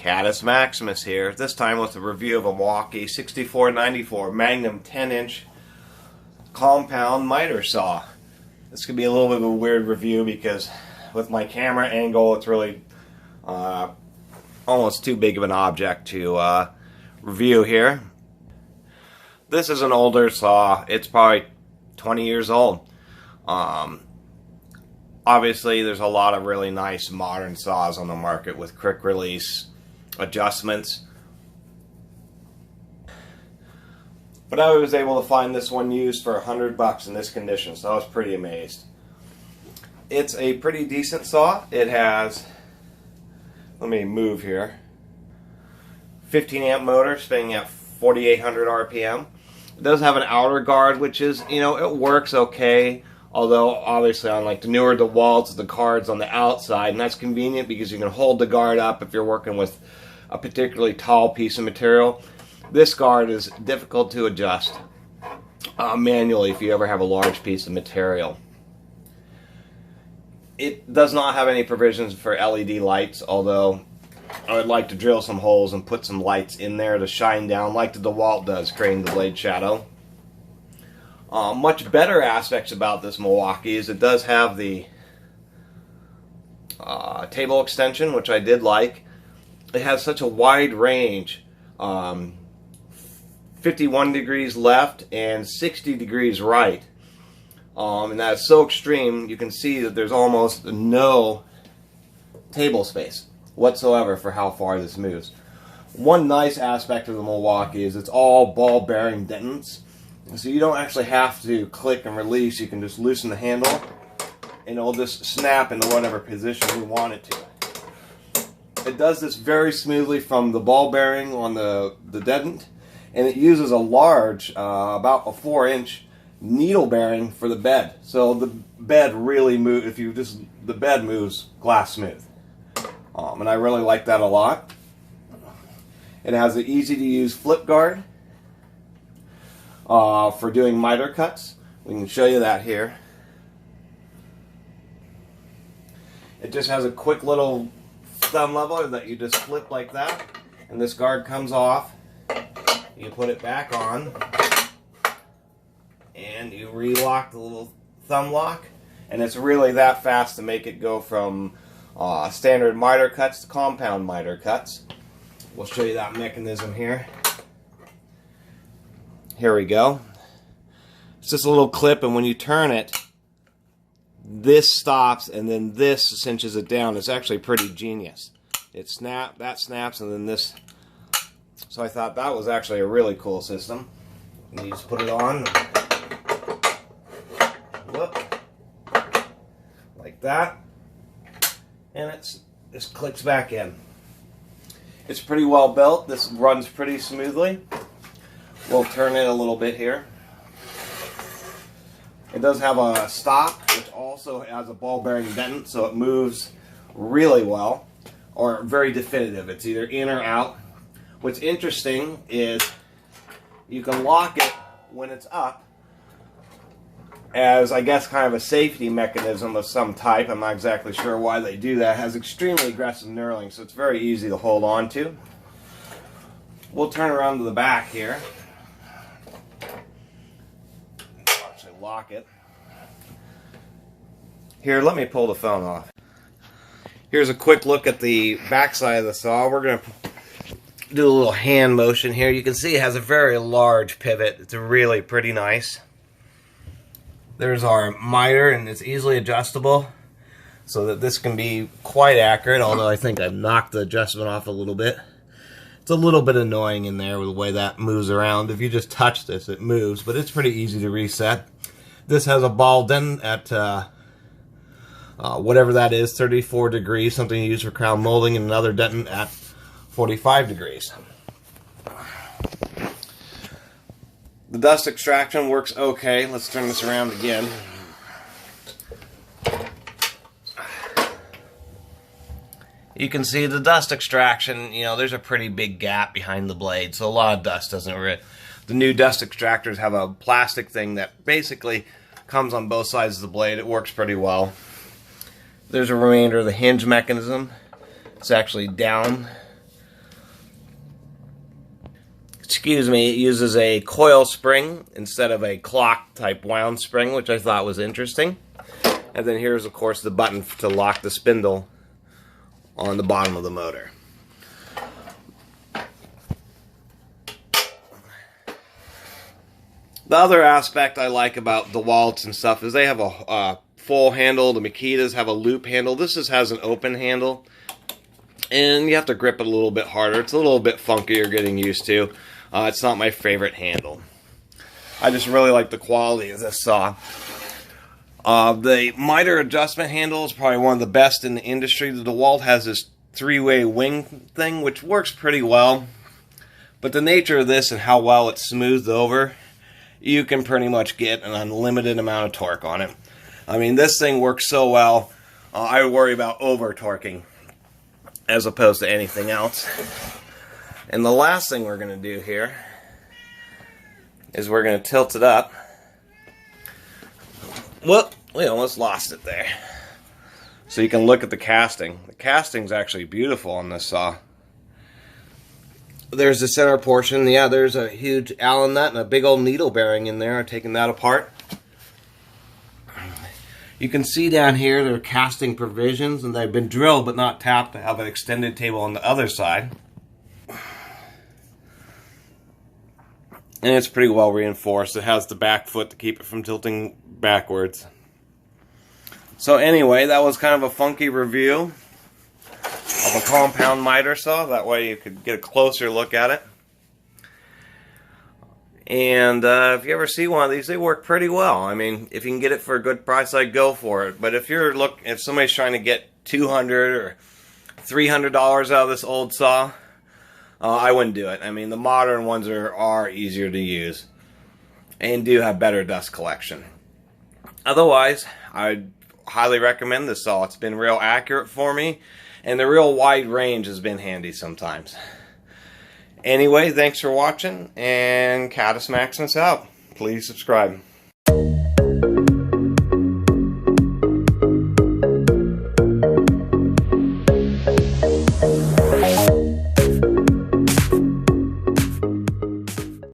Catus Maximus here, this time with a review of a Milwaukee 6494 Magnum 10-inch compound miter saw. This could be a little bit of a weird review because with my camera angle it's really almost too big of an object to review here. This is an older saw. It's probably 20 years old. Obviously, there's a lot of really nice modern saws on the market with quick release adjustments. But I was able to find this one used for $100 in this condition, so I was pretty amazed. It's a pretty decent saw. It has, let me move here, 15 amp motor spinning at 4,800 RPM. It does have an outer guard, which is, it works okay. Although, obviously, on like the newer DeWalt's, the guard's on the outside, and that's convenient because you can hold the guard up if you're working with a particularly tall piece of material. This guard is difficult to adjust manually if you ever have a large piece of material. It does not have any provisions for LED lights, although I would like to drill some holes and put some lights in there to shine down like the DeWalt does, creating the blade shadow. Much better aspects about this Milwaukee is it does have the table extension, which I did like. It has such a wide range, 51 degrees left and 60 degrees right, and that is so extreme you can see that there's almost no table space whatsoever for how far this moves. One nice aspect of the Milwaukee is it's all ball bearing dentants. So you don't actually have to click and release. You can just loosen the handle and it'll just snap into whatever position you want it to. It does this very smoothly from the ball bearing on the dentant, and it uses a large, about a 4-inch needle bearing for the bed. So the bed really moves, the bed moves glass smooth. And I really like that a lot. It has an easy to use flip guard. For doing miter cuts. We can show you that here. It just has a quick little thumb leveler that you just flip like that, and this guard comes off. You put it back on, and you relock the little thumb lock, and it's really that fast to make it go from standard miter cuts to compound miter cuts. We'll show you that mechanism here. Here we go. It's just a little clip, and when you turn it, this stops, and then this cinches it down. It's actually pretty genius. That snaps, and then this. So I thought that was actually a really cool system. And you just put it on. Whoop. Like that. And it just clicks back in. It's pretty well built. This runs pretty smoothly. We'll turn it a little bit here. It does have a stop, which also has a ball bearing dentant, so it moves really well, or very definitive. It's either in or out. What's interesting is you can lock it when it's up as, I guess, kind of a safety mechanism of some type. I'm not exactly sure why they do that. It has extremely aggressive knurling, so it's very easy to hold on to. We'll turn around to the back here. Lock it. Here, let me pull the phone off. Here's a quick look at the back side of the saw. We're going to do a little hand motion here. You can see it has a very large pivot. It's really pretty nice. There's our miter, and it's easily adjustable so that this can be quite accurate, although I think I've knocked the adjustment off a little bit. It's a little bit annoying in there with the way that moves around. If you just touch this, it moves, but it's pretty easy to reset. This has a ball dent at whatever that is, 34 degrees, something you use for crown molding, and another dentant at 45 degrees. The dust extraction works okay. Let's turn this around again. You can see the dust extraction, there's a pretty big gap behind the blade, so a lot of dust doesn't The new dust extractors have a plastic thing that basically comes on both sides of the blade. It works pretty well. There's a remainder of the hinge mechanism. It's actually down excuse me, it uses a coil spring instead of a clock type wound spring, which I thought was interesting. And then here's, of course, the button to lock the spindle on the bottom of the motor. The other aspect I like about DeWalt's and stuff is they have a full handle. The Makitas have a loop handle. This just has an open handle. And you have to grip it a little bit harder. It's a little bit funkier getting used to. It's not my favorite handle. I just really like the quality of this saw. The miter adjustment handle is probably one of the best in the industry. The DeWalt has this three-way wing thing, which works pretty well. But the nature of this and how well it's smoothed over, you can pretty much get an unlimited amount of torque on it. I mean, this thing works so well, I worry about over-torquing as opposed to anything else. And the last thing we're going to do here is we're going to tilt it up. Well, we almost lost it there. So you can look at the casting. The casting's actually beautiful on this saw. There's the center portion. Yeah, there's a huge Allen nut and a big old needle bearing in there. I've taken that apart. You can see down here there are casting provisions, and they've been drilled but not tapped to have an extended table on the other side. And it's pretty well reinforced. It has the back foot to keep it from tilting backwards. So anyway, that was kind of a funky review of a compound miter saw. That way you could get a closer look at it. And if you ever see one of these, they work pretty well. I mean, if you can get it for a good price, I'd go for it. But if somebody's trying to get $200 or $300 out of this old saw, I wouldn't do it. I mean, the modern ones are easier to use and do have better dust collection. Otherwise, I'd highly recommend this saw. It's been real accurate for me, and the real wide range has been handy sometimes. Anyway, thanks for watching, and Catus Maximus out. Please subscribe.